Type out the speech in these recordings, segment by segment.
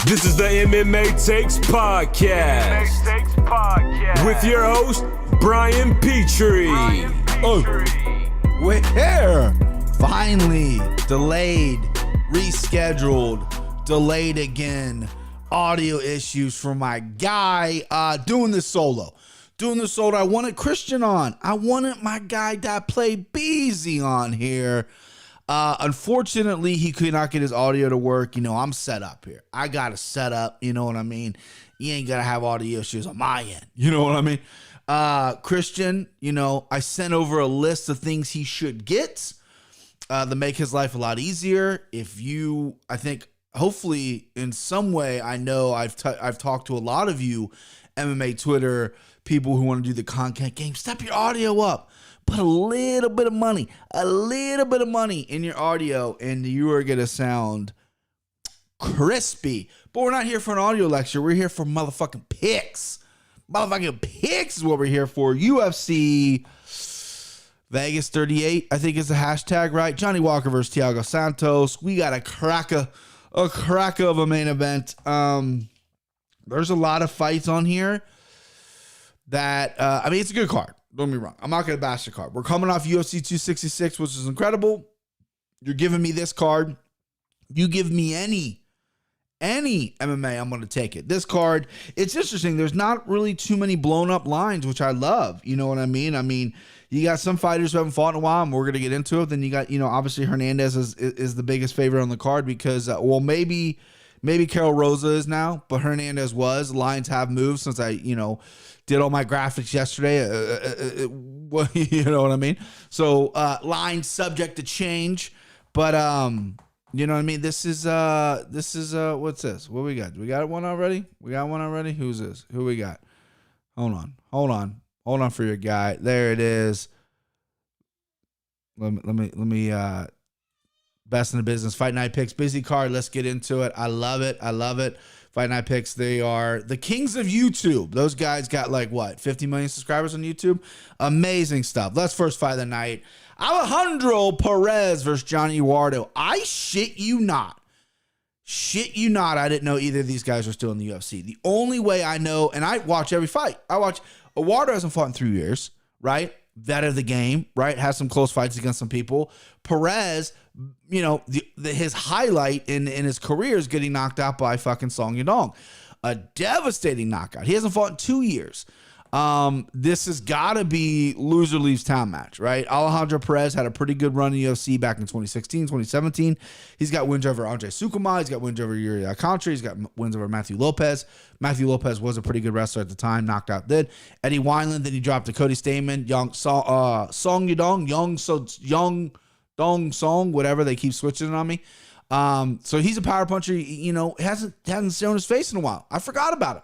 This is the MMA Takes Podcast. With your host, Brian Petrie. We're here. Finally, delayed, rescheduled, delayed again. Audio issues for my guy. Doing this solo. I wanted Christian on. I wanted my guy that played Beezy on here. Unfortunately, he could not get his audio to work. You know, I'm set up here. I got a set up. You know what I mean? You ain't got to have audio issues on my end. You know what I mean? Christian, you know, I sent over a list of things he should get to make his life a lot easier. I think, hopefully, in some way, I know I've talked to a lot of you MMA Twitter people who want to do the content game. Step your audio up. Put a little bit of money in your audio, and you are going to sound crispy. But we're not here for an audio lecture. We're here for motherfucking picks. Motherfucking picks is what we're here for. UFC Vegas 38, I think is the hashtag, right? Johnny Walker versus Thiago Santos. We got a cracker of a main event. There's a lot of fights on here that, it's a good card. Don't get me wrong. I'm not going to bash the card. We're coming off UFC 266, which is incredible. You're giving me this card. You give me any MMA, I'm going to take it. This card, it's interesting. There's not really too many blown up lines, which I love. You know what I mean? I mean, you got some fighters who haven't fought in a while, and we're going to get into it. Then you got, obviously Hernandez is the biggest favorite on the card because, maybe Carol Rosa is now, but Hernandez was. Lines have moved since I, did all my graphics yesterday. You know what I mean? So lines subject to change, but you know what I mean? This is what's this? What we got? We got one already? Who's this? Who we got? Hold on for your guy. There it is. Let me best in the business. Fight Night Picks, busy card. Let's get into it. I love it. Fight Night Picks, they are the kings of YouTube. Those guys got 50 million subscribers on YouTube? Amazing stuff. Let's first fight of the night. Alejandro Perez versus Johnny Eduardo. I shit you not. I didn't know either of these guys are still in the UFC. The only way I know, and I watch every fight. Eduardo hasn't fought in 3 years, right? Vet of the game, right? Has some close fights against some people. Perez, his highlight in his career is getting knocked out by fucking Song Yadong. A devastating knockout. He hasn't fought in 2 years. This has got to be loser leaves town match, right? Alejandro Perez had a pretty good run in the UFC back in 2016, 2017. He's got wins over Andre Cirkunov. He's got wins over Yuri Alcantara. He's got wins over Matthew Lopez. Matthew Lopez was a pretty good wrestler at the time, knocked out then. Eddie Wineland, then he dropped to Cody Stamen. Song Yadong, Dong Song, whatever. They keep switching it on me. So he's a power puncher. Hasn't shown his face in a while. I forgot about him.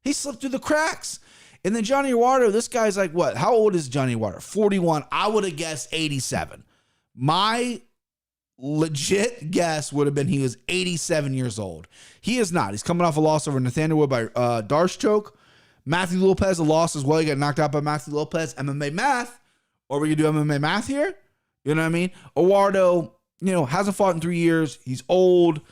He slipped through the cracks. And then Johnny Eduardo, this guy's like, what? How old is Johnny Eduardo? 41. I would have guessed 87. My legit guess would have been he was 87 years old. He is not. He's coming off a loss over Nathaniel Wood by Darce choke. Matthew Lopez, a loss as well. He got knocked out by Matthew Lopez. MMA math. Or we could do MMA math here. You know what I mean? Eduardo, hasn't fought in 3 years. He's old.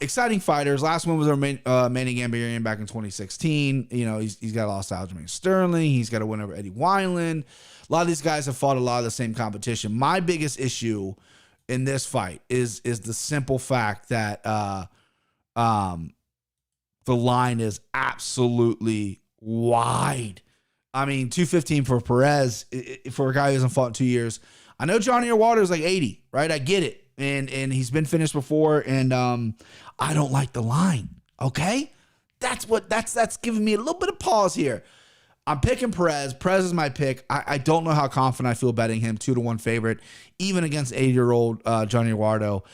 Exciting fighters. Last one was our Manny Gambarian back in 2016. He's got a loss to Aljamain Sterling. He's got a win over Eddie Wineland. A lot of these guys have fought a lot of the same competition. My biggest issue in this fight is the simple fact that the line is absolutely wide. I mean, 215 for Perez for a guy who hasn't fought in 2 years. I know Johnny Eduardo is 80, right? I get it. And he's been finished before, and I don't like the line. Okay, that's giving me a little bit of pause here. I'm picking Perez. Perez is my pick. I don't know how confident I feel betting him 2-1 favorite, even against 80-year-old Johnny Eduardo.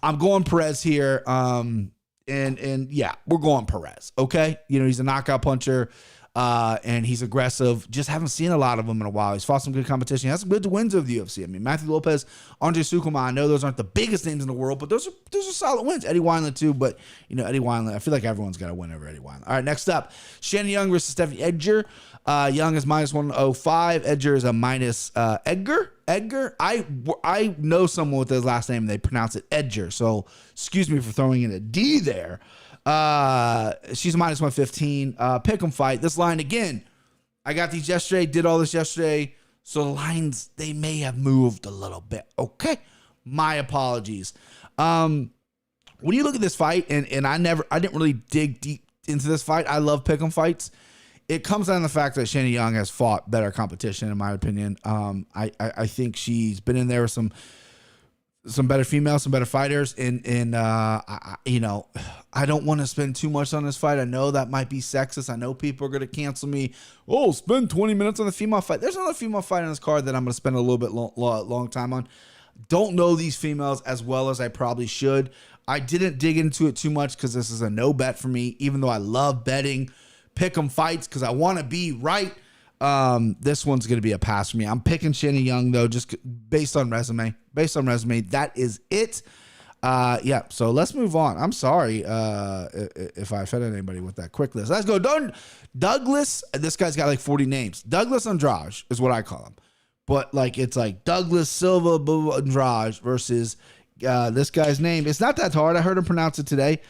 I'm going Perez here. And yeah, we're going Perez. Okay, he's a knockout puncher. And he's aggressive. Just haven't seen a lot of him in a while. He's fought some good competition. He has some good wins of the UFC. I mean, Matthew Lopez, Andre Cirkunov, I know those aren't the biggest names in the world, but those are solid wins. Eddie Wineland too, but Eddie Wineland, I feel like everyone's got to win over Eddie Wineland. All right, next up, Shannon Young versus Stevie Edgar. Young is minus 105. Edgar is a minus Edgar. I know someone with his last name and they pronounce it Edgar. So excuse me for throwing in a D there. She's minus 115. Pick 'em fight. This line again. I got these yesterday. Did all this yesterday. So the lines, they may have moved a little bit. Okay, my apologies. When you look at this fight, and I didn't really dig deep into this fight. I love pick 'em fights. It comes down to the fact that Shannon Young has fought better competition, in my opinion. I think she's been in there with some better females, some better fighters, and I don't want to spend too much on this fight. I know that might be sexist. I know people are going to cancel me. Oh, spend 20 minutes on the female fight. There's another female fight on this card that I'm going to spend a little bit long time on. Don't know these females as well as I probably should. I didn't dig into it too much because this is a no bet for me, even though I love betting pick 'em fights because I want to be right. This one's going to be a pass for me. I'm picking Shannon Young, though, just based on resume. That is it. Yeah, so let's move on. I'm sorry if I offended anybody with that quick list. Let's go. Douglas, this guy's got like 40 names. Douglas Andrade is what I call him. But like it's like Douglas Silva Andrade versus this guy's name. It's not that hard. I heard him pronounce it today.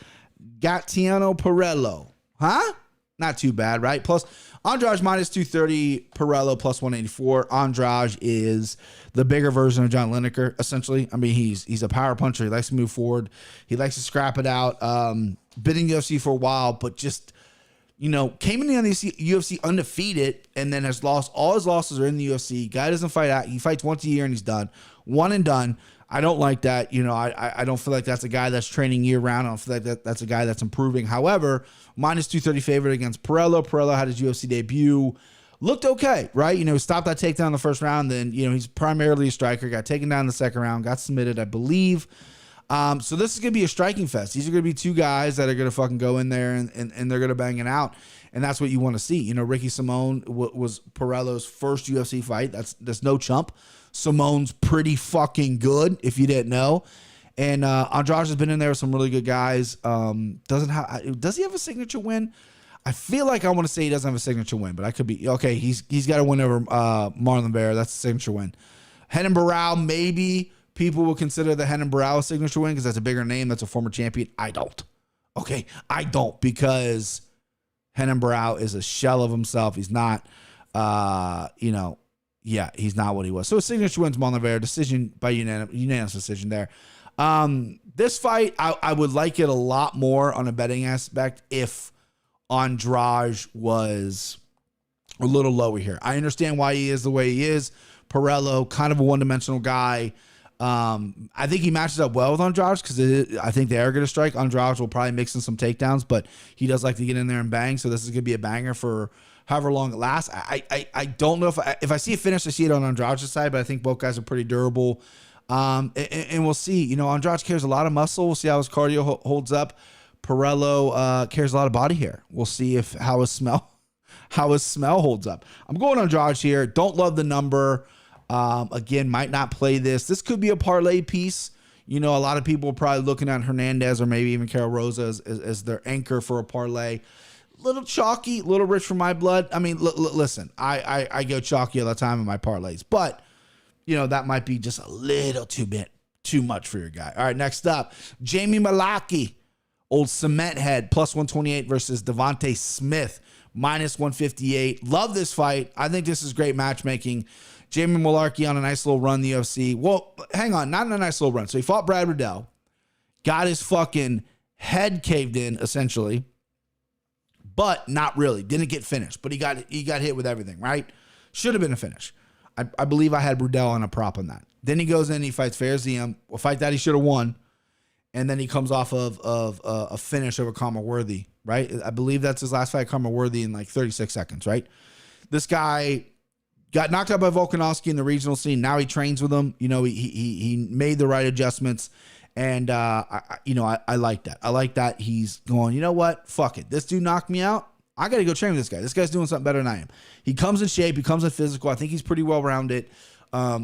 Toni Perello. Huh? Not too bad, right? Plus, Andrade minus 230, Perello plus 184. Andrade is the bigger version of John Lineker, essentially. I mean, he's a power puncher. He likes to move forward. He likes to scrap it out. Been in UFC for a while, but just, came in the UFC undefeated and then has lost. All his losses are in the UFC. Guy doesn't fight out. He fights once a year and he's done. One and done. I don't like that. I don't feel like that's a guy that's training year round. I don't feel like that's a guy that's improving. However, minus 230 favorite against Perello. Perello had his UFC debut. Looked okay, right? Stopped that takedown in the first round. Then, he's primarily a striker. Got taken down in the second round. Got submitted, I believe. So this is going to be a striking fest. These are going to be two guys that are going to fucking go in there and they're going to bang it out. And that's what you want to see. Ricky Simone was Perello's first UFC fight. That's no chump. Simone's pretty fucking good, if you didn't know. And Andrade has been in there with some really good guys. Does he have a signature win? I feel like I want to say he doesn't have a signature win, but I could be okay. He's got a win over Marlon Vera. That's a signature win. Renan Barão, maybe people will consider the Renan Barão a signature win because that's a bigger name. That's a former champion. I don't. Okay, I don't because Renan Barão is a shell of himself. He's not. Yeah, he's not what he was. So a signature wins Marlon Vera, decision by unanimous decision there. This fight, I would like it a lot more on a betting aspect if Andrade was a little lower here. I understand why he is the way he is. Perello, kind of a one-dimensional guy. I think he matches up well with Andrade because I think they are going to strike. Andrade will probably mix in some takedowns, but he does like to get in there and bang. So this is going to be a banger for however long it lasts. I don't know if I see a finish, I see it on Andrade's side, but I think both guys are pretty durable. And we'll see. Andrade carries a lot of muscle. We'll see how his cardio holds up. Perello carries a lot of body hair. We'll see how his smell holds up. I'm going Andrade here. Don't love the number. Again, might not play this. This could be a parlay piece. A lot of people are probably looking at Hernandez or maybe even Carol Rosa as their anchor for a parlay. Little chalky, little rich for my blood. I mean, listen, I go chalky all the time in my parlays, but that might be just a little too much for your guy. All right, next up, Jamie Malick, old cement head, plus 128 versus Devonte Smith, minus 158. Love this fight. I think this is great matchmaking. Jamie Malick on a nice little run in the UFC. Well, hang on, not in a nice little run. So he fought Brad Riddell, got his fucking head caved in, essentially. But not really. Didn't get finished. But he got hit with everything, right? Should have been a finish. I believe I had Riddell on a prop on that. Then he goes in, he fights Fairziam, a fight that he should have won. And then he comes off of a finish over Khama Worthy, right? I believe that's his last fight, Khama Worthy, in like 36 seconds, right? This guy got knocked out by Volkanovski in the regional scene. Now he trains with him. He made the right adjustments. And, I like that. I like that he's going, you know what? Fuck it. This dude knocked me out. I got to go train with this guy. This guy's doing something better than I am. He comes in shape. He comes in physical. I think he's pretty well-rounded.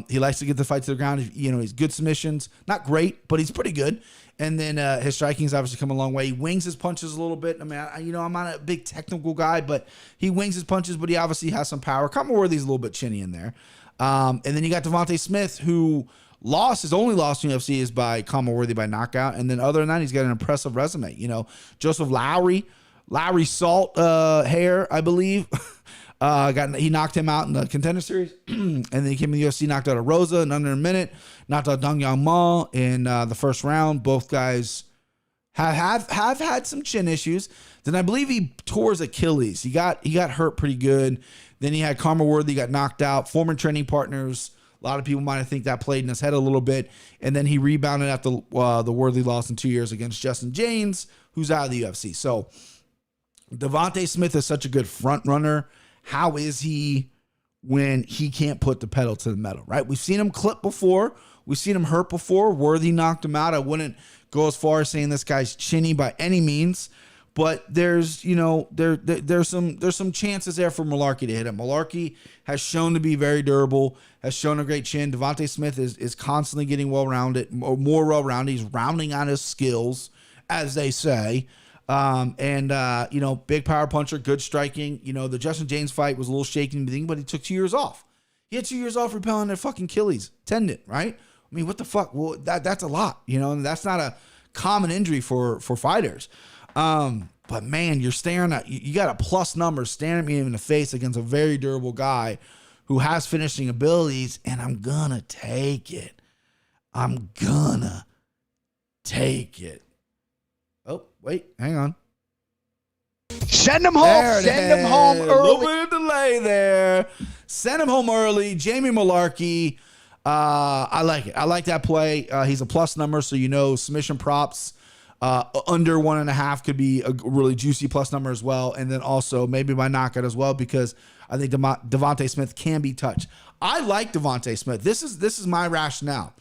He likes to get the fight to the ground. He's good submissions. Not great, but he's pretty good. And then his striking's obviously come a long way. He wings his punches a little bit. I mean, I'm not a big technical guy, but he wings his punches, but he obviously has some power. Khama Worthy's a little bit chinny in there. And then you got Devonte Smith, who His only loss in UFC is by Khama by knockout. And then other than that, he's got an impressive resume. You know, Joseph Lowry Salt hair, I believe. He knocked him out in the Contender Series. And then he came in the UFC, knocked out a Rosa in under a minute, knocked out Dong Yang Ma in the first round. Both guys have had some chin issues. Then I believe he tore his Achilles. He got hurt pretty good. Then he had Khama Worthy, got knocked out. Former training partners. A lot of people might think that played in his head a little bit. And then he rebounded after the Worthy loss in 2 years against Justin James, who's out of the UFC. So Devonte Smith is such a good front runner. How is he when he can't put the pedal to the metal, right? We've seen him clip before. We've seen him hurt before. Worthy knocked him out. I wouldn't go as far as saying this guy's chinny by any means. But there's, you know, there's some chances there for Malarkey to hit him. Malarkey has shown to be very durable, has shown a great chin. Devonte Smith is constantly getting well-rounded, more well-rounded. He's rounding out his skills, as they say. You know, big power puncher, good striking. You know, the Justin James fight was a little shaky in the beginning, but he took 2 years off. He had 2 years off repelling their fucking Achilles tendon, right? I mean, what the fuck? Well, that's a lot, you know, and that's not a common injury for fighters. But man, you're staring at, you got a plus number staring at me in the face against a very durable guy who has finishing abilities, and I'm gonna take it. Oh, wait, hang on. Send him home. Send him home early. A little bit of delay there. Send him home early. Jamie Malarkey. I like it. I like that play. He's a plus number, so you know submission props. Under 1.5 could be a really juicy plus number as well. And then also maybe by knockout as well, because I think Devonte Smith can be touched. I like Devonte Smith. This is my rationale.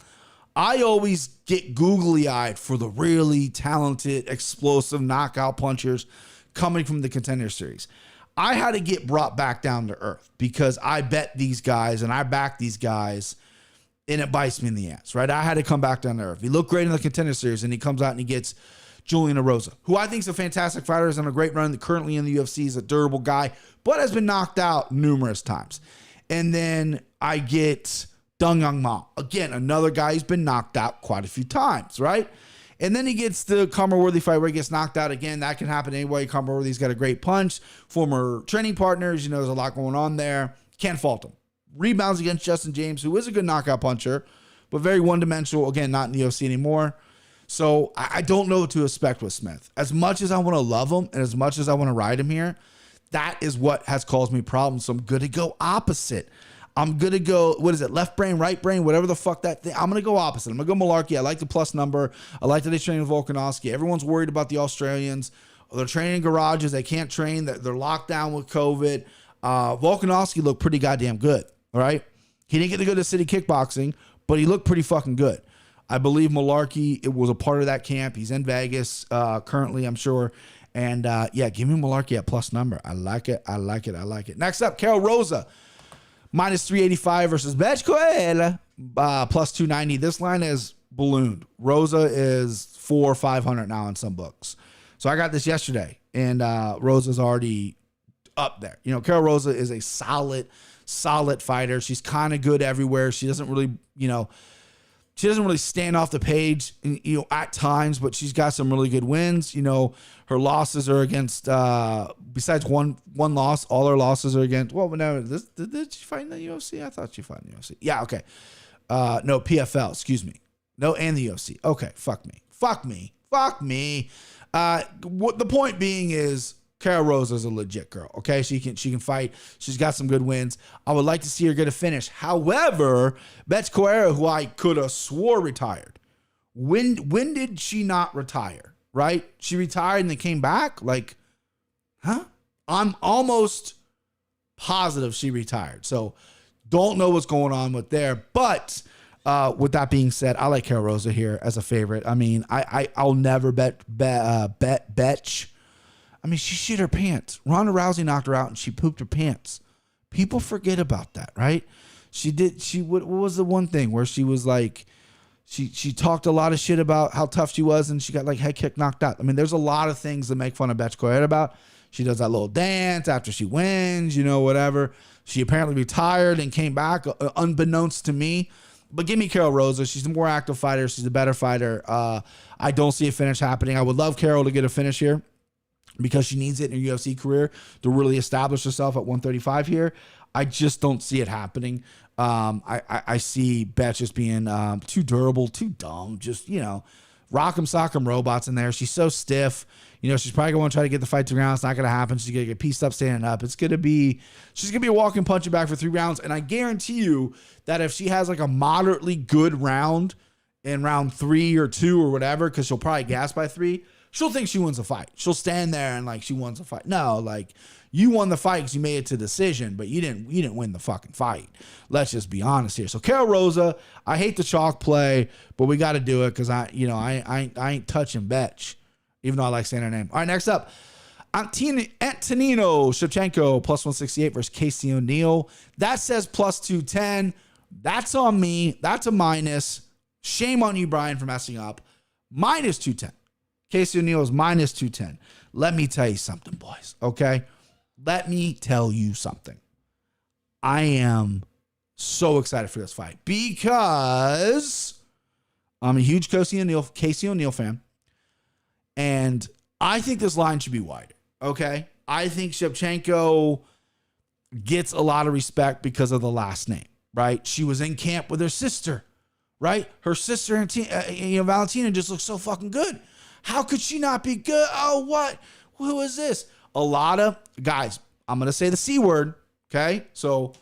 I always get googly-eyed for the really talented, explosive knockout punchers coming from the Contender Series. I had to get brought back down to earth because I bet these guys and I back these guys, and it bites me in the ass, right? I had to come back down to earth. He looked great in the Contender Series, and he comes out and he gets Julian Rosa, who I think is a fantastic fighter, is on a great run. Currently in the UFC, is a durable guy, but has been knocked out numerous times. And then I get Dong Yang Ma. Again, another guy who's been knocked out quite a few times, right? And then he gets the Khama Worthy fight where he gets knocked out again. That can happen anyway. Khama Worthy's got a great punch. Former training partners, you know, there's a lot going on there. Can't fault him. Rebounds against Justin James, who is a good knockout puncher, but very one-dimensional. Again, not in the UFC anymore. So I don't know what to expect with Smith. As much as I want to love him and as much as I want to ride him here, that is what has caused me problems. So I'm going to go opposite. I'm going to go, what is it, left brain, right brain, whatever the fuck that thing. I'm going to go opposite. I'm going to go Malarkey. I like the plus number. I like that he's training with Volkanovski. Everyone's worried about the Australians. They're training in garages. They can't train. They're locked down with COVID. Volkanovski looked pretty goddamn good, all right? He didn't get to go to city kickboxing, but he looked pretty fucking good. I believe Malarkey, it was a part of that camp. He's in Vegas currently, I'm sure. And, yeah, give me Malarkey at plus number. I like it. I like it. I like it. Next up, Karol Rosa. Minus 385 versus Blachowicz, plus 290. This line is ballooned. Rosa is 400 or 500 now in some books. So I got this yesterday, and Rosa's already up there. You know, Karol Rosa is a solid fighter. She's kind of good everywhere. She doesn't really, you know, she doesn't really stand off the page, you know, at times, but she's got some really good wins. You know, her losses are against, besides one loss, all her losses are against, well, no, did she fight in the UFC? I thought she fought in the UFC. Yeah, okay. No, PFL, excuse me. No, and the UFC. Okay, fuck me. The point being is, Karol Rosa is a legit girl, okay? She can fight. She's got some good wins. I would like to see her get a finish. However, Blachowicz, who I could have swore retired, when did she not retire, right? She retired and then came back? Like, huh? I'm almost positive she retired. So, don't know what's going on with there. But with that being said, I like Karol Rosa here as a favorite. I mean, I'll never bet. I mean, she shit her pants. Ronda Rousey knocked her out and she pooped her pants. People forget about that, right? What was the one thing where she was like, she talked a lot of shit about how tough she was and she got like head kick knocked out. I mean, there's a lot of things to make fun of Blachowicz about. She does that little dance after she wins, you know, whatever. She apparently retired and came back, unbeknownst to me. But give me Carol Rosa. She's a more active fighter. She's a better fighter. I don't see a finish happening. I would love Carol to get a finish here because she needs it in her UFC career to really establish herself at 135 here. I just don't see it happening. I see Bet just being too durable, too dumb. Just, rock'em sock'em robots in there. She's so stiff. She's probably going to try to get the fight to ground. It's not going to happen. She's going to get pieced up standing up. She's going to be a walking punching back for 3 rounds. And I guarantee you that if she has like a moderately good round in round 3 or 2 or whatever, because she'll probably gas by 3, she'll think she wins the fight. She'll stand there and like she wins the fight. No, like you won the fight because you made it to decision, but you didn't win the fucking fight. Let's just be honest here. So Carol Rosa, I hate the chalk play, but we got to do it because I ain't touching Betch, even though I like saying her name. All right, next up, Antonino Shevchenko plus 168 versus Casey ONeill. That says plus 210. That's on me. That's a minus. Shame on you, Brian, for messing up. Minus 210. Casey ONeill is minus 210. Let me tell you something, boys, okay? Let me tell you something. I am so excited for this fight because I'm a huge Casey ONeill fan, and I think this line should be wider, okay? I think Shevchenko gets a lot of respect because of the last name, right? She was in camp with her sister, right? Her sister, Valentina, just looks so fucking good. How could she not be good? Oh, what? Who is this? A lot of guys, I'm going to say the C word, okay? So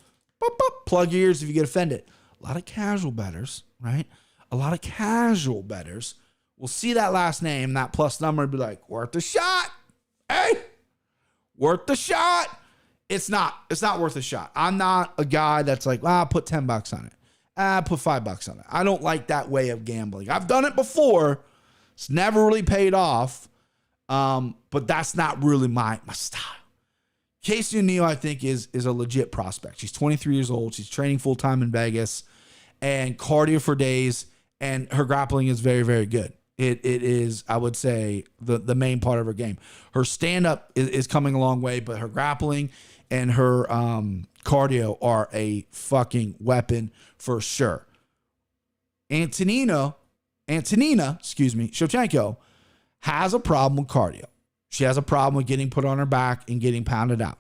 plug your ears if you get offended. A lot of casual bettors, right? A lot of casual bettors will see that last name, that plus number, and be like, worth the shot. Hey, worth the shot. It's not worth a shot. I'm not a guy that's like, I'll put $10 on it. Put $5 on it. I don't like that way of gambling. I've done it before. It's never really paid off. But that's not really my style. Casey ONeill, I think, is a legit prospect. She's 23 years old. She's training full-time in Vegas and cardio for days, and her grappling is very, very good. It is, I would say, the main part of her game. Her stand-up is coming a long way, but her grappling and her cardio are a fucking weapon for sure. Antonina, Shevchenko, has a problem with cardio. She has a problem with getting put on her back and getting pounded out.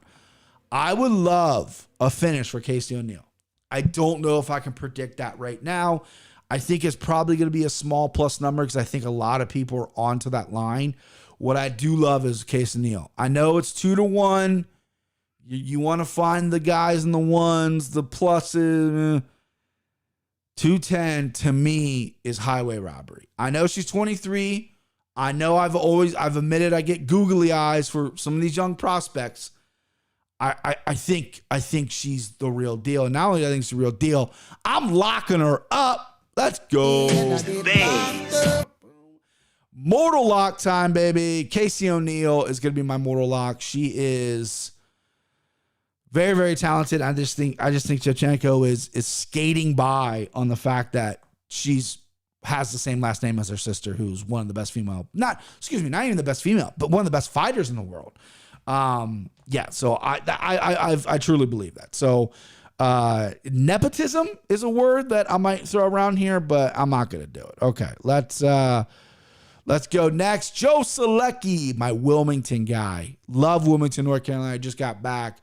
I would love a finish for Casey ONeill. I don't know if I can predict that right now. I think it's probably going to be a small plus number because I think a lot of people are onto that line. What I do love is Casey ONeill. I know it's 2-1. You want to find the guys in the ones, the pluses. 210 to me is highway robbery. I know she's 23. I know I've admitted I get googly eyes for some of these young prospects. I think she's the real deal. And not only do I think she's the real deal, I'm locking her up. Let's go. Mortal lock time, baby. Casey ONeill is going to be my mortal lock. She is very, very talented. I just think Shevchenko is skating by on the fact that has the same last name as her sister, who's one of the best female, not even the best female, but one of the best fighters in the world. So I truly believe that. So nepotism is a word that I might throw around here, but I'm not going to do it. Okay, let's go next. Joe Selecki, my Wilmington guy. Love Wilmington, North Carolina. I just got back.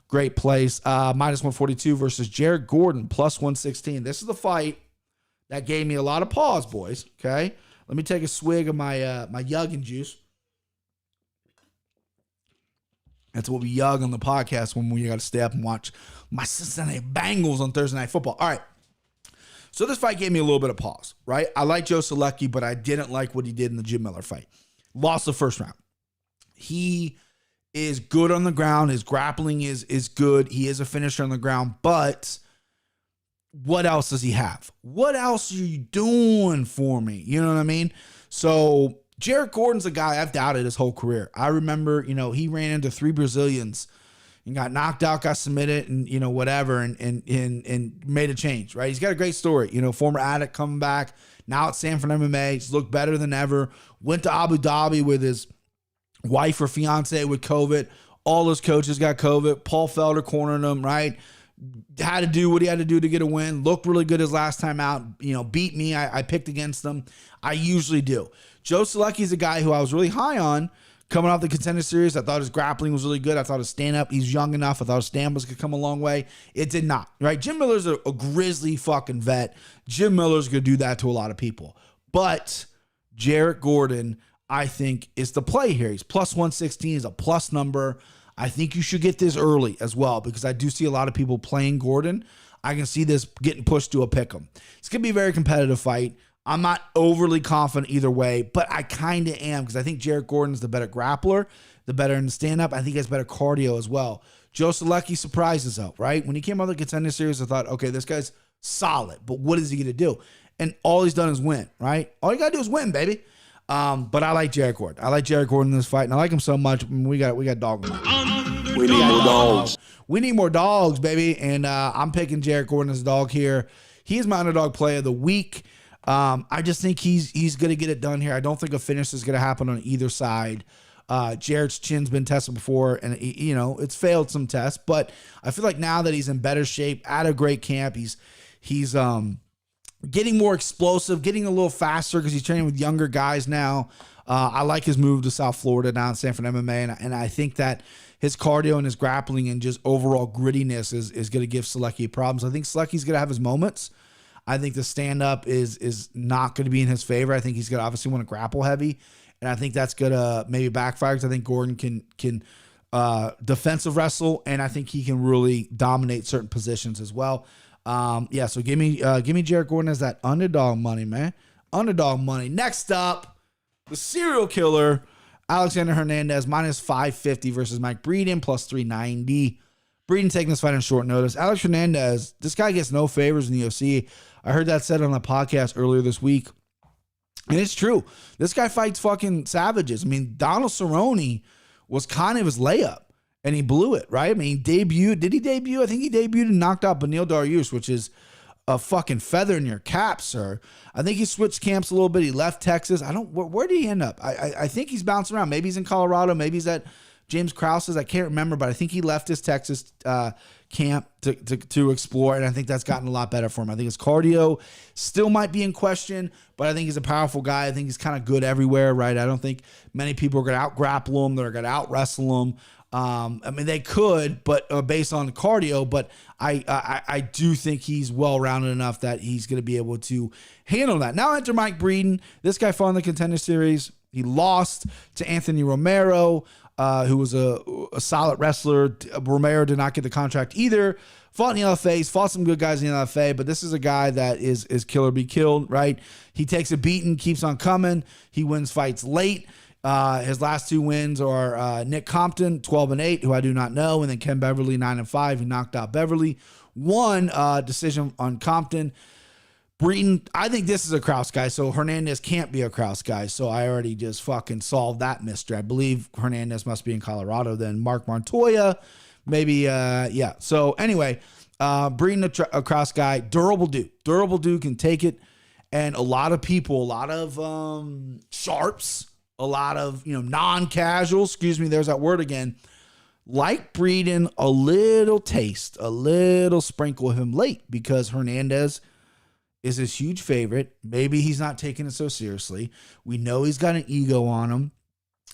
Great place. Minus 142 versus Jared Gordon, plus 116. This is the fight that gave me a lot of pause, boys. Okay, let me take a swig of my my yugging juice. That's what we yug on the podcast when we got to stay up and watch my Cincinnati Bengals on Thursday Night Football. All right, so this fight gave me a little bit of pause, right? I like Joe Selecki, but I didn't like what he did in the Jim Miller fight. Lost the first round. He is good on the ground. His grappling is good. He is a finisher on the ground, but what else does he have? What else are you doing for me? You know what I mean? So Jared Gordon's a guy I've doubted his whole career. I remember, he ran into 3 Brazilians and got knocked out, got submitted, and whatever, and made a change, right? He's got a great story. Former addict coming back, now at Sanford MMA. He's looked better than ever. Went to Abu Dhabi with his wife or fiance with COVID. All his coaches got COVID. Paul Felder cornered him, right? had to do what he had to do to get a win. Looked really good his last time out. You know, beat me. I picked against him. I usually do. Joe Selecki's a guy who I was really high on coming off the Contender Series. I thought his grappling was really good. I thought his stand-up, he's young enough. I thought his stand-ups could come a long way. It did not, right? Jim Miller's a grizzly fucking vet. Jim Miller's going to do that to a lot of people. But Jarrett Gordon, I think, is the play here. He's plus 116. He's a plus number. I think you should get this early as well because I do see a lot of people playing Gordon. I can see this getting pushed to a pick'em. It's going to be a very competitive fight. I'm not overly confident either way, but I kind of am because I think Jarrett Gordon's the better grappler, the better in the stand-up. I think he has better cardio as well. Joe Selecki surprises out, right? When he came out of the Contender Series, I thought, okay, this guy's solid, but what is he going to do? And all he's done is win, right? All you got to do is win, baby. But I like Jarrett Gordon. I like Jarrett Gordon in this fight, and I like him so much. We got dog. We need more dogs. We need more dogs, baby. And I'm picking Jarrett Gordon as a dog here. He is my underdog play of the week. I just think he's going to get it done here. I don't think a finish is going to happen on either side. Jarrett's chin's been tested before, and it's failed some tests. But I feel like now that he's in better shape, at a great camp, he's getting more explosive, getting a little faster because he's training with younger guys now. I like his move to South Florida now in Sanford MMA, and I think that his cardio and his grappling and just overall grittiness is going to give Selecki problems. I think Selecki's going to have his moments. I think the stand-up is not going to be in his favor. I think he's going to obviously want to grapple heavy, and I think that's going to maybe backfire because I think Gordon can defensive wrestle, and I think he can really dominate certain positions as well. So give me Jarrett Gordon as that underdog money, man. Underdog money. Next up, the serial killer, Alexander Hernandez, minus 550 versus Mike Breeden, plus 390. Breeden taking this fight on short notice. Alex Hernandez, this guy gets no favors in the UFC. I heard that said on a podcast earlier this week. And it's true. This guy fights fucking savages. I mean, Donald Cerrone was kind of his layup. And he blew it, right? I mean, he debuted. Did he debut? I think he debuted and knocked out Beneil Dariush, which is a fucking feather in your cap, sir. I think he switched camps a little bit. He left Texas. Where did he end up? I think he's bouncing around. Maybe he's in Colorado. Maybe he's at James Krause's. I can't remember, but I think he left his Texas camp to explore, and I think that's gotten a lot better for him. I think his cardio still might be in question, but I think he's a powerful guy. I think he's kind of good everywhere, right? I don't think many people are going to out-grapple him. They're going to out-wrestle him. I mean, they could, but based on the cardio, but I do think he's well-rounded enough that he's going to be able to handle that. Now enter Mike Breeden. This guy fought in the Contender Series. He lost to Anthony Romero, who was a solid wrestler. Romero did not get the contract either. Fought in the LFA. He's fought some good guys in the LFA, but this is a guy that is kill or be killed, right? He takes a beating, keeps on coming. He wins fights late. His last two wins are Nick Compton, 12-8, who I do not know, and then Ken Beverly, 9-5. He knocked out Beverly. One decision on Compton. Breeden, I think this is a Krause guy, so Hernandez can't be a Krause guy, so I already just fucking solved that mystery. I believe Hernandez must be in Colorado. Then Mark Montoya, maybe, yeah. So anyway, Breeden, a Krause guy, durable dude. Durable dude, can take it, and a lot of people, a lot of sharps, a lot of, non-casuals, there's that word again, like Breeden, a little taste, a little sprinkle of him late because Hernandez is his huge favorite. Maybe he's not taking it so seriously. We know he's got an ego on him.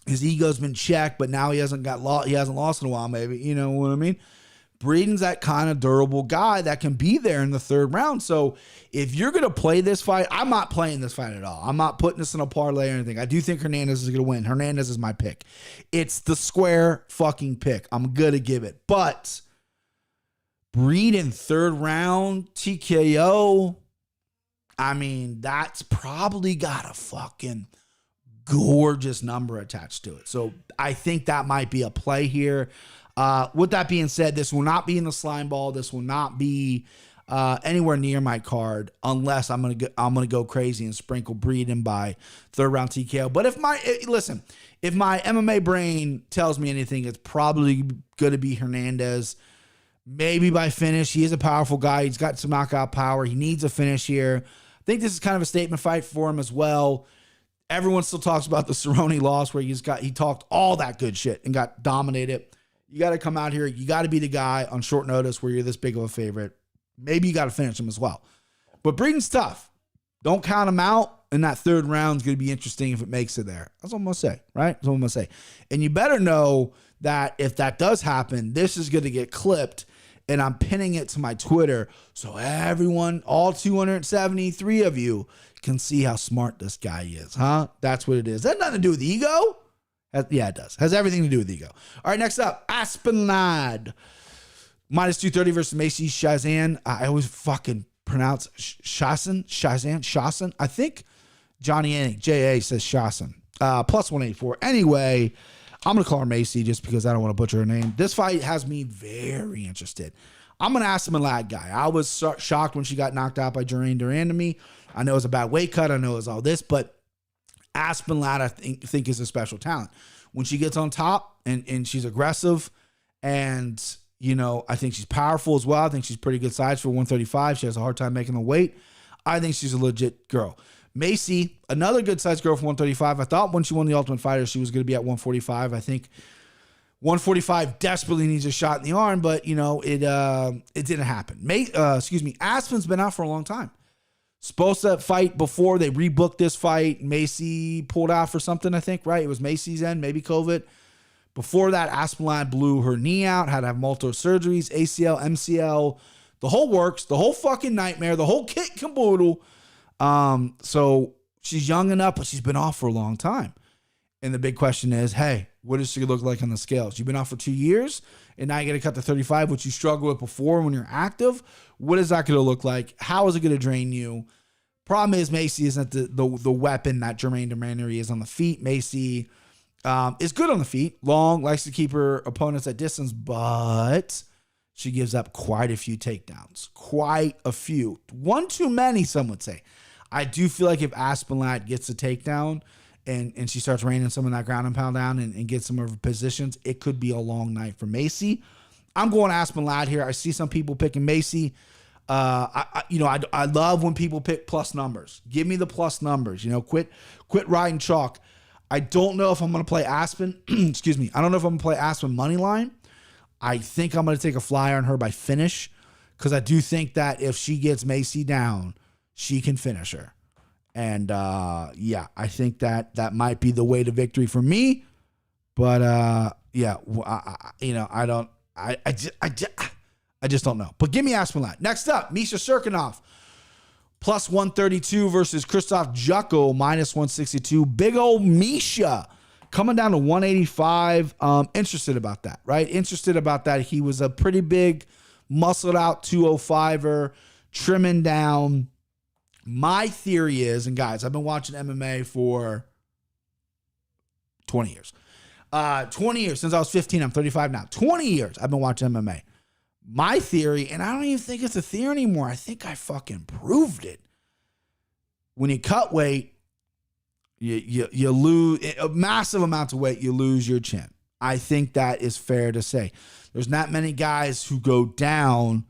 His ego's been checked, but now he hasn't lost in a while, maybe. You know what I mean? Breeden's that kind of durable guy that can be there in the third round. So if you're going to play this fight, I'm not playing this fight at all. I'm not putting this in a parlay or anything. I do think Hernandez is going to win. Hernandez is my pick. It's the square fucking pick. I'm going to give it. But Breeden third round TKO, I mean, that's probably got a fucking gorgeous number attached to it. So I think that might be a play here. With that being said, this will not be in the slime ball. This will not be anywhere near my card unless I'm gonna go crazy and sprinkle Breeden by third round TKO. But if my MMA brain tells me anything, it's probably gonna be Hernandez. Maybe by finish. He is a powerful guy. He's got some knockout power. He needs a finish here. I think this is kind of a statement fight for him as well. Everyone still talks about the Cerrone loss where he talked all that good shit and got dominated. You got to come out here. You got to be the guy on short notice where you're this big of a favorite. Maybe you got to finish him as well. But Breeden's tough. Don't count him out. And that third round is going to be interesting if it makes it there. That's what I'm going to say, right? That's what I'm going to say. And you better know that if that does happen, this is going to get clipped. And I'm pinning it to my Twitter so everyone, all 273 of you, can see how smart this guy is, huh? That's what it is. That has nothing to do with ego. Yeah, it does. Has everything to do with ego. All right, next up, Aspen Ladd. Minus 230 versus Macy Shazan. I always fucking pronounce Shazan. I think Johnny Annick, J.A. says Shazan. Plus 184. Anyway, I'm going to call her Macy just because I don't want to butcher her name. This fight has me very interested. I'm an Aspen Ladd guy. I was shocked when she got knocked out by Duran to me. I know it's a bad weight cut. I know it's all this, but Aspen Ladd, I think is a special talent. When she gets on top and she's aggressive and, I think she's powerful as well. I think she's pretty good size for 135. She has a hard time making the weight. I think she's a legit girl. Macy, another good size girl for 135. I thought when she won the Ultimate Fighter, she was going to be at 145. I think 145 desperately needs a shot in the arm, but, it didn't happen. Aspen's been out for a long time. Supposed to fight before they rebooked this fight. Macy pulled out for something, I think, right? It was Macy's end, maybe COVID. Before that, Aspen Ladd blew her knee out, had to have multiple surgeries, ACL, MCL, the whole works, the whole fucking nightmare, the whole kit and caboodle. So she's young enough, but she's been off for a long time. And the big question is, hey, what does she look like on the scales? You've been off for 2 years, and now you got to cut to 35, which you struggled with before when you're active. What is that going to look like? How is it going to drain you? Problem is, Macy isn't the weapon that Jermaine Demannery is on the feet. Macy is good on the feet, long, likes to keep her opponents at distance, but she gives up quite a few takedowns. Quite a few. One too many, some would say. I do feel like if Aspen Ladd gets a takedown and she starts raining some of that ground and pound down and gets some of her positions, it could be a long night for Macy. I'm going Aspen Ladd here. I see some people picking Macy. I love when people pick plus numbers. Give me the plus numbers. Quit riding chalk. I don't know if I'm going to play Aspen. Excuse me. I don't know if I'm going to play Aspen money line. I think I'm going to take a flyer on her by finish because I do think that if she gets Macy down, she can finish her. And I think that might be the way to victory for me. But I just don't know. But give me Aspen Ladd. Next up, Misha Cirkunov. Plus 132 versus Krzysztof Jocko, minus 162. Big old Misha coming down to 185. Interested about that, right? Interested about that. He was a pretty big, muscled out 205er, trimming down. My theory is, and guys, I've been watching MMA for 20 years. 20 years, since I was 15. I'm 35 now. 20 years I've been watching MMA. My theory, and I don't even think it's a theory anymore. I think I fucking proved it. When you cut weight, you lose a massive amount of weight. You lose your chin. I think that is fair to say. There's not many guys who go down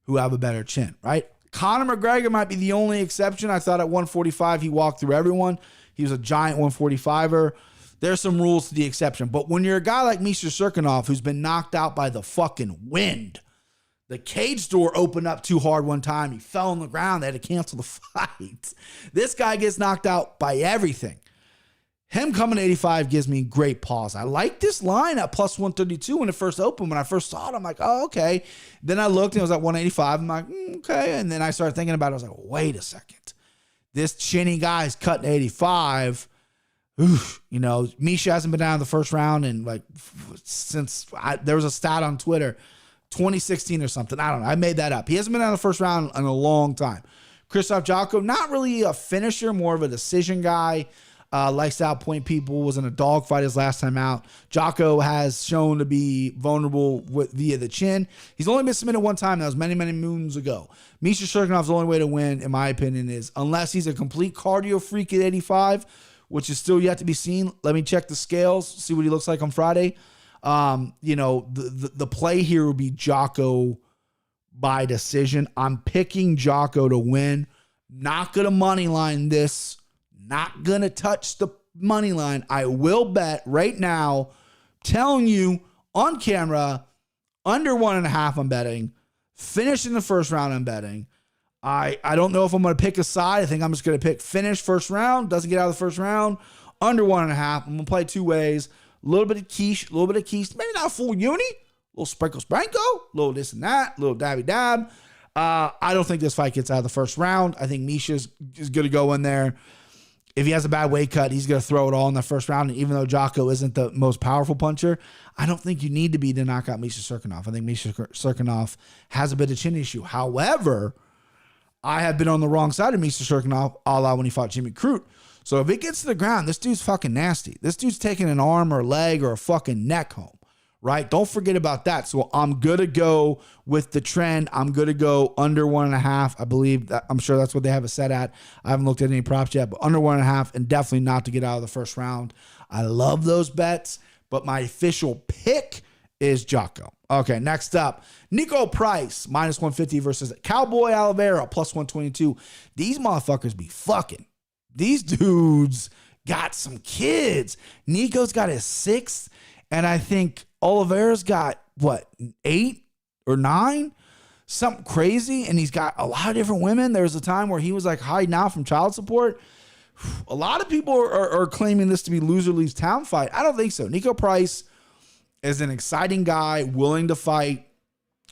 who have a better chin, right? Conor McGregor might be the only exception. I thought at 145 he walked through everyone. He was a giant 145er. There's some rules to the exception. But when you're a guy like Misha Cirkunov who's been knocked out by the fucking wind, the cage door opened up too hard one time. He fell on the ground. They had to cancel the fight. This guy gets knocked out by everything. Him coming to 85 gives me great pause. I like this line at plus 132 when it first opened. When I first saw it, I'm like, oh, okay. Then I looked and it was at 185. I'm like, okay. And then I started thinking about it. I was like, wait a second. This chinny guy's cutting 85. Oof, Misha hasn't been down in the first round and there was a stat on Twitter, 2016 or something. I don't know. I made that up. He hasn't been down in the first round in a long time. Krzysztof Jocko, not really a finisher, more of a decision guy. Likes to outpoint people, was in a dogfight his last time out. Jocko has shown to be vulnerable via the chin. He's only been submitted one time. That was many, many moons ago. Misha Cirkunov's the only way to win, in my opinion, is unless he's a complete cardio freak at 85, which is still yet to be seen. Let me check the scales, see what he looks like on Friday. The play here would be Jocko by decision. I'm picking Jocko to win. Not going to money line this. Not going to touch the money line. I will bet right now, telling you On camera, under 1.5 I'm betting. Finish in the first round I'm betting. I don't know if I'm going to pick a side. I think I'm just going to pick finish first round. Doesn't get out of the first round. Under 1.5. I'm going to play two ways. A little bit of quiche. Maybe not a full uni. A little sprinkle. A little this and that. A little dabby dab. I don't think this fight gets out of the first round. I think Misha is going to go in there. If he has a bad weight cut, he's going to throw it all in the first round. And even though Jocko isn't the most powerful puncher, I don't think you need to be to knock out Misha Cirkunov. I think Misha Cirkunov has a bit of chin issue. However, I have been on the wrong side of Misha Cirkunov, a la when he fought Jimmy Crute. So if it gets to the ground, this dude's fucking nasty. This dude's taking an arm or a leg or a fucking neck home, right? Don't forget about that. So I'm going to go with the trend. I'm going to go under 1.5. I believe that, I'm sure that's what they have it set at. I haven't looked at any props yet, but under 1.5 and definitely not to get out of the first round. I love those bets, but my official pick is Jocko. Okay, next up, Nico Price, minus 150 versus Cowboy Oliveira, plus 122. These motherfuckers be fucking. These dudes got some kids. Nico's got his 6th, and I think Oliveira's got, 8 or 9? Something crazy, and he's got a lot of different women. There was a time where he was like hiding out from child support. A lot of people are claiming this to be loser leaves town fight. I don't think so. Nico Price is an exciting guy, willing to fight.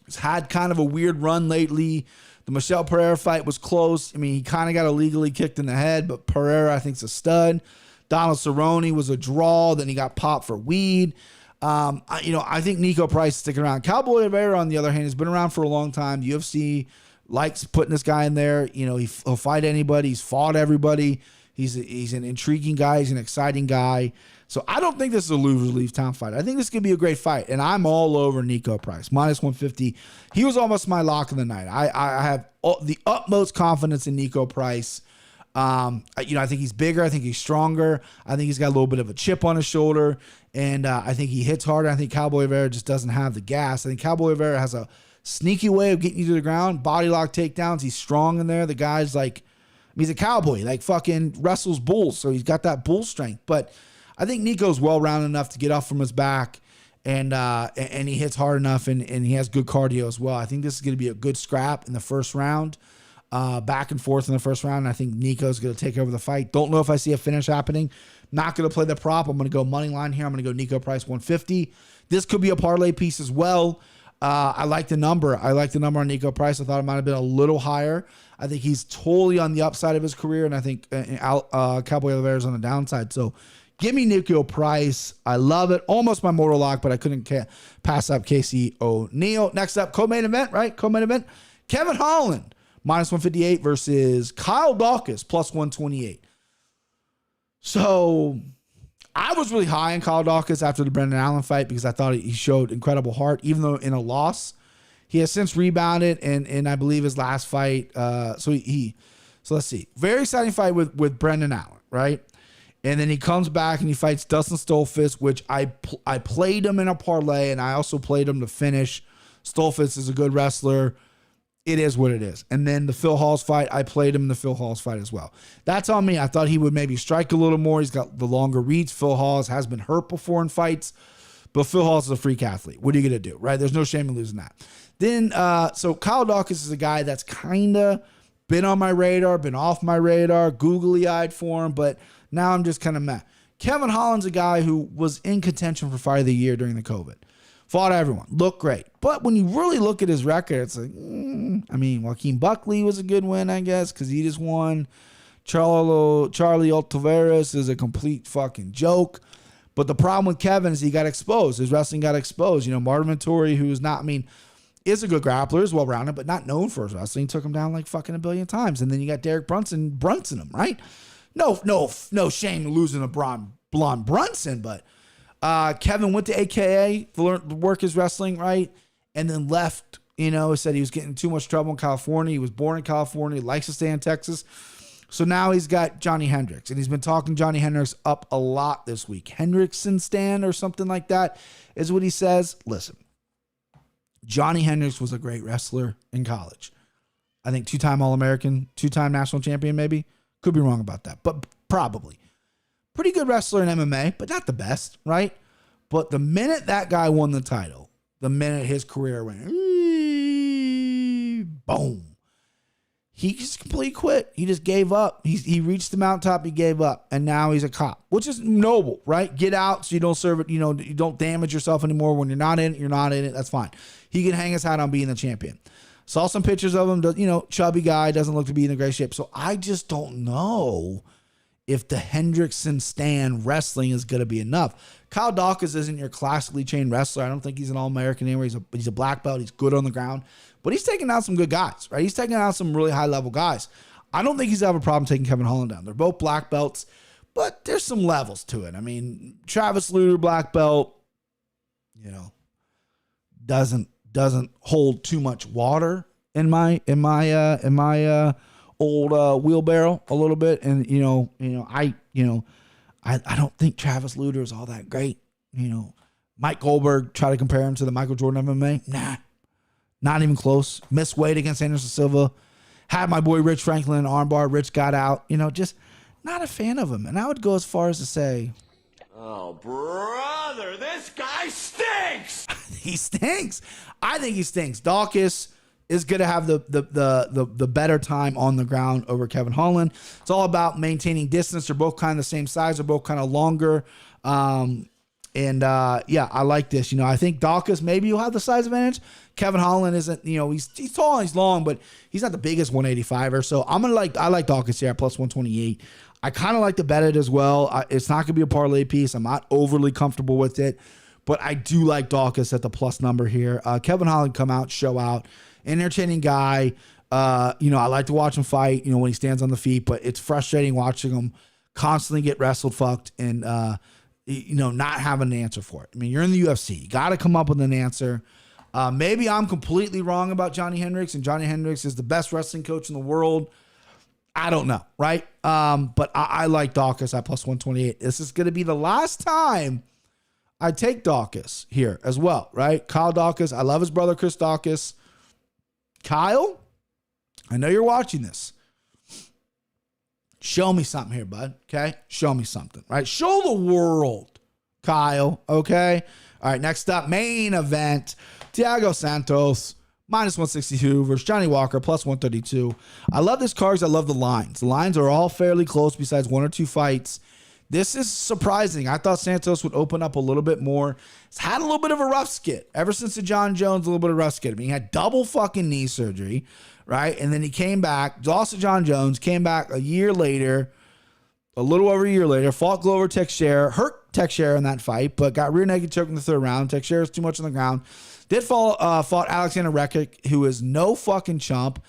He's had kind of a weird run lately. The Michelle Pereira fight was close. I mean, he kind of got illegally kicked in the head, but Pereira, I think, is a stud. Donald Cerrone was a draw. Then he got popped for weed. I think Nico Price is sticking around. Cowboy Oliveira, on the other hand, has been around for a long time. The UFC likes putting this guy in there. He'll fight anybody. He's fought everybody. He's an intriguing guy. He's an exciting guy. So I don't think this is a loser leave town fight. I think this could be a great fight, and I'm all over Nico Price, minus 150. He was almost my lock of the night. I have the utmost confidence in Nico Price. I think he's bigger. I think he's stronger. I think he's got a little bit of a chip on his shoulder, and I think he hits harder. I think Cowboy Oliveira just doesn't have the gas. I think Cowboy Oliveira has a sneaky way of getting you to the ground, body lock takedowns. He's strong in there. The guy's like, he's a cowboy, like fucking wrestles bulls, so he's got that bull strength. But I think Nico's well-rounded enough to get up from his back, and he hits hard enough, and he has good cardio as well. I think this is going to be a good scrap in the first round, back and forth in the first round. And I think Nico's going to take over the fight. Don't know if I see a finish happening. Not going to play the prop. I'm going to go money line here. I'm going to go Nico Price 150. This could be a parlay piece as well. I like the number. I like the number on Nico Price. I thought it might have been a little higher. I think he's totally on the upside of his career, and I think Cowboy Oliveira's on the downside. So give me Nico Price. I love it. Almost my mortal lock, but I couldn't pass up Casey ONeill. Next up, co-main event, right? Co-main event. Kevin Holland, minus 158 versus Kyle Daukaus, plus 128. So I was really high on Kyle Daukaus after the Brendan Allen fight because I thought he showed incredible heart, even though in a loss. He has since rebounded, and I believe his last fight. So let's see. Very exciting fight with Brendan Allen, right? And then he comes back and he fights Dustin Stolfus, which I played him in a parlay, and I also played him to finish. Stolfus is a good wrestler. It is what it is. And then the Phil Halls fight, I played him in the Phil Halls fight as well. That's on me. I thought he would maybe strike a little more. He's got the longer reach. Phil Halls has been hurt before in fights, but Phil Halls is a freak athlete. What are you going to do, right? There's no shame in losing that. Then, so Kyle Daukaus is a guy that's kind of been on my radar, been off my radar, googly-eyed for him, but now I'm just kind of meh. Kevin Holland's a guy who was in contention for Fight of the Year during the COVID. Fought everyone. Looked great. But when you really look at his record, it's like, Joaquin Buckley was a good win, I guess, because he just won. Charlie Altaveras is a complete fucking joke. But the problem with Kevin is he got exposed. His wrestling got exposed. Marvin Vettori, who is not, is a good grappler, is well-rounded, but not known for his wrestling. Took him down like fucking a billion times. And then you got Derek Brunson him, right? No shame in losing a blonde Brunson, but Kevin went to AKA to work his wrestling, right? And then left, said he was getting too much trouble in California. He was born in California, likes to stay in Texas. So now he's got Johnny Hendricks, and he's been talking Johnny Hendricks up a lot this week. Hendrickson stand or something like that is what he says. Listen, Johnny Hendricks was a great wrestler in college. I think 2-time All-American, 2-time national champion maybe. Could be wrong about that, but probably. Pretty good wrestler in MMA, but not the best, right? But the minute that guy won the title, the minute his career went, boom, he just completely quit. He just gave up. He reached the mountaintop. He gave up. And now he's a cop, which is noble, right? Get out so you don't serve it. You don't damage yourself anymore. When you're not in it, you're not in it. That's fine. He can hang his hat on being the champion. Saw some pictures of him, chubby guy, doesn't look to be in a great shape. So I just don't know if the Hendrickson Stan wrestling is going to be enough. Kyle Daukaus isn't your classically trained wrestler. I don't think he's an All-American anywhere. He's a black belt. He's good on the ground. But he's taking out some good guys, right? He's taking out some really high-level guys. I don't think he's going to have a problem taking Kevin Holland down. They're both black belts, but there's some levels to it. I mean, Travis Lutter, black belt, doesn't hold too much water in my old wheelbarrow a little bit. And I don't think Travis Lutter is all that great. Mike Goldberg, try to compare him to the Michael Jordan of MMA. Nah, not even close. Missed weight against Anderson Silva. Had my boy Rich Franklin in armbar. Rich got out. Just not a fan of him. And I would go as far as to say, oh, brother, this guy stinks. He stinks. I think he stinks. Daukaus is going to have the better time on the ground over Kevin Holland. It's all about maintaining distance. They're both kind of the same size. They're both kind of longer. I like this. I think Daukaus, maybe you'll have the size advantage. Kevin Holland isn't, he's tall and he's long, but he's not the biggest 185er. So I like Daukaus here at plus 128. I kind of like to bet it as well. It's not going to be a parlay piece. I'm not overly comfortable with it, but I do like Daukaus at the plus number here. Kevin Holland come out, show out, entertaining guy. I like to watch him fight, when he stands on the feet, but it's frustrating watching him constantly get wrestled, fucked, and, not having an answer for it. I mean, you're in the UFC. You got to come up with an answer. Maybe I'm completely wrong about Johnny Hendricks, and Johnny Hendricks is the best wrestling coach in the world. I don't know, right? But I like Daukaus at plus 128. This is going to be the last time I take Daukaus here as well, right? Kyle Daukaus. I love his brother, Chris Daukaus. Kyle, I know you're watching this. Show me something here, bud, okay? Show me something, right? Show the world, Kyle, okay? All right, next up, main event. Thiago Santos, minus 162 versus Johnny Walker, plus 132. I love this card because I love the lines. The lines are all fairly close besides one or two fights. This is surprising. I thought Santos would open up a little bit more. He's had a little bit of a rough skit. Ever since the John Jones, a little bit of rough skit. I mean, he had double fucking knee surgery, right? And then he came back, lost to John Jones, came back a year later, a little over a year later, fought Glover Teixeira, hurt Teixeira in that fight, but got rear naked choke in the third round. Teixeira was too much on the ground. Did fought Alexander Rekic, who is no fucking chump,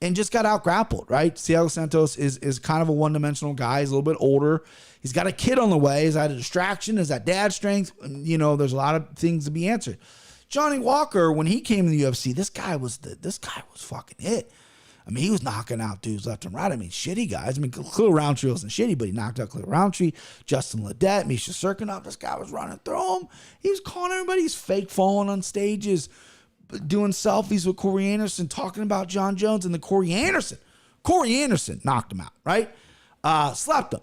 and just got out grappled, right? Thiago Santos is kind of a one-dimensional guy. He's a little bit older. He's got a kid on the way. Is that a distraction? Is that dad strength? There's a lot of things to be answered. Johnny Walker, when he came to the UFC, this guy was fucking hit. I mean, he was knocking out dudes left and right. I mean, shitty guys. I mean, Khalil Roundtree wasn't shitty, but he knocked out Khalil Roundtree, Justin Ledet, Misha Cirkunov. This guy was running through him. He was calling everybody. He's fake falling on stages, doing selfies with Corey Anderson, talking about John Jones, and the Corey Anderson knocked him out, right? Slapped him.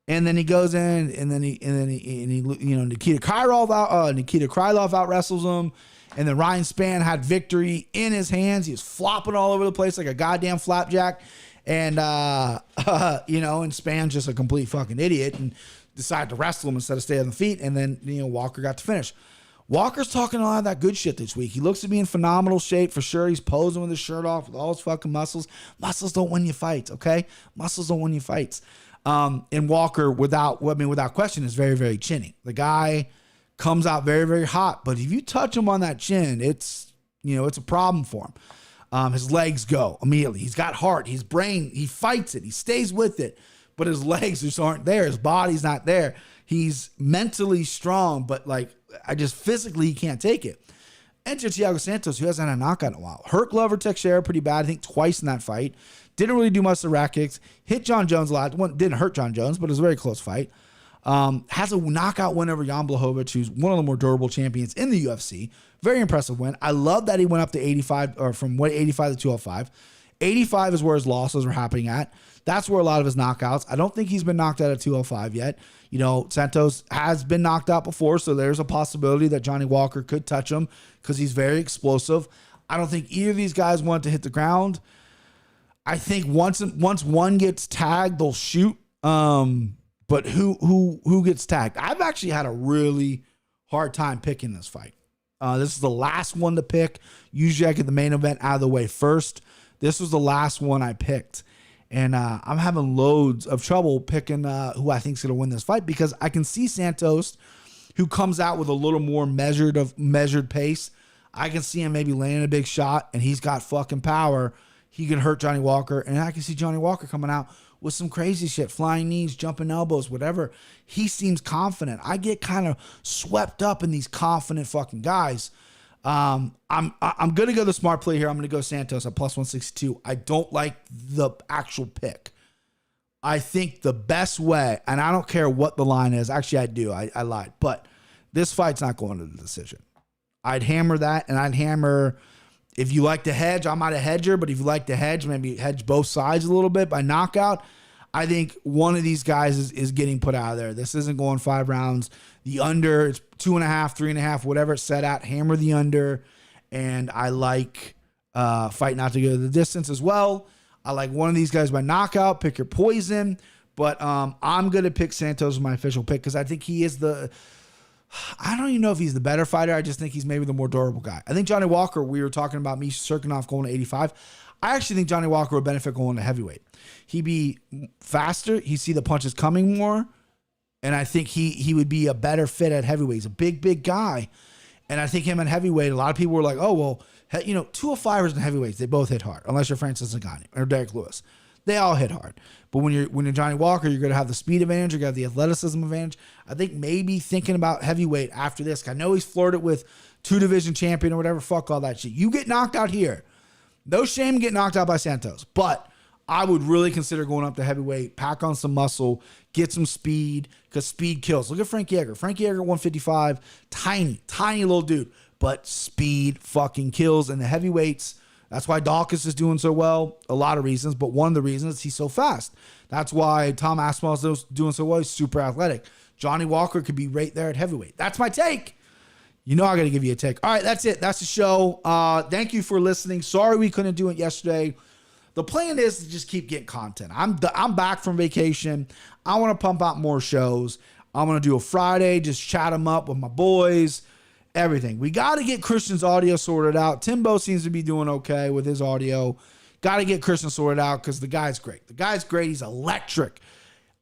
And then he goes in, and then he Nikita Krylov out wrestles him. And then Ryan Spann had victory in his hands. He was flopping all over the place like a goddamn flapjack. And, and Spann's just a complete fucking idiot and decided to wrestle him instead of stay on the feet. And then, Walker got to finish. Walker's talking a lot of that good shit this week. He looks to be in phenomenal shape for sure. He's posing with his shirt off with all his fucking muscles. Muscles don't win you fights, okay? Muscles don't win you fights. And Walker, without question, is very, very chinny. The guy comes out very, very hot, but if you touch him on that chin, it's a problem for him. His legs go immediately. He's got heart. His brain, he fights it. He stays with it, but his legs just aren't there. His body's not there. He's mentally strong, but physically he can't take it. Enter Thiago Santos, who hasn't had a knockout in a while. Hurt Glover Teixeira pretty bad, I think twice in that fight. Didn't really do much of rack kicks. Hit John Jones a lot. Didn't hurt John Jones, but it was a very close fight. Has a knockout win over Jan Blachowicz, who's one of the more durable champions in the UFC. Very impressive win. I love that he went up to 85, or from 85 to 205. 85 is where his losses are happening at. That's where a lot of his knockouts. I don't think he's been knocked out at 205 yet. You know, Santos has been knocked out before, so there's a possibility that Johnny Walker could touch him because he's very explosive. I don't think either of these guys want to hit the ground. I think once one gets tagged, they'll shoot. But who gets tagged? I've actually had a really hard time picking this fight. This is the last one to pick. Usually I get the main event out of the way first. This was the last one I picked. And I'm having loads of trouble picking who I think is going to win this fight because I can see Santos, who comes out with a little more measured pace. I can see him maybe landing a big shot, and he's got fucking power. He can hurt Johnny Walker. And I can see Johnny Walker coming out with some crazy shit, flying knees, jumping elbows, whatever. He seems confident. I get kind of swept up in these confident fucking guys. I'm going to go the smart play here. I'm going to go Santos at plus 162. I don't like the actual pick. I think the best way, and I don't care what the line is. Actually, I do. I lied. But this fight's not going to the decision. I'd hammer that, and I'd hammer, if you like to hedge, I'm not a hedger, but if you like to hedge, maybe hedge both sides a little bit by knockout. I think one of these guys is getting put out of there. This isn't going 5 rounds. The under, it's 2.5, 3.5, whatever it's set at. Hammer the under. And I like fight not to go the distance as well. I like one of these guys by knockout. Pick your poison. But I'm going to pick Santos as my official pick because I think he is I don't even know if he's the better fighter. I just think he's maybe the more durable guy. I think Johnny Walker, we were talking about Misha Cirkunov going to 85. I actually think Johnny Walker would benefit going to heavyweight. He'd be faster. He'd see the punches coming more. And I think he would be a better fit at heavyweight. He's a big guy. And I think him at heavyweight, a lot of people were like, oh, well, 205ers and heavyweights, they both hit hard. Unless you're Francis Ngannou or Derek Lewis. They all hit hard. But when you're Johnny Walker, you're going to have the speed advantage. You're going to have the athleticism advantage. I think maybe thinking about heavyweight after this. I know he's flirted with 2-division champion or whatever. Fuck all that shit. You get knocked out here. No shame getting knocked out by Santos. But I would really consider going up to heavyweight, pack on some muscle, get some speed, because speed kills. Look at Frank Yeager. Frank Yeager, 155, tiny little dude. But speed fucking kills. And the heavyweights, that's why Daukaus is doing so well. A lot of reasons, but one of the reasons is he's so fast. That's why Tom Aspinall is doing so well. He's super athletic. Johnny Walker could be right there at heavyweight. That's my take. You know I got to give you a take. All right, that's it. That's the show. Thank you for listening. Sorry we couldn't do it yesterday. The plan is to just keep getting content. I'm back from vacation. I want to pump out more shows. I'm going to do a Friday, just chat them up with my boys. Everything. We got to get Christian's audio sorted out. Timbo seems to be doing okay with his audio. Got to get Christian sorted out because the guy's great. The guy's great. He's electric.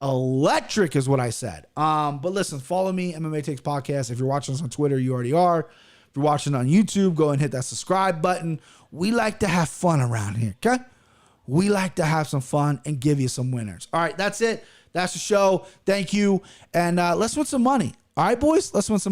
Electric is what I said. But listen, follow me, MMA Takes Podcast. If you're watching us on Twitter, you already are. If you're watching on YouTube, go and hit that subscribe button. We like to have fun around here, okay? We like to have some fun and give you some winners. All right, that's it. That's the show. Thank you. And let's win some money. All right, boys? Let's win some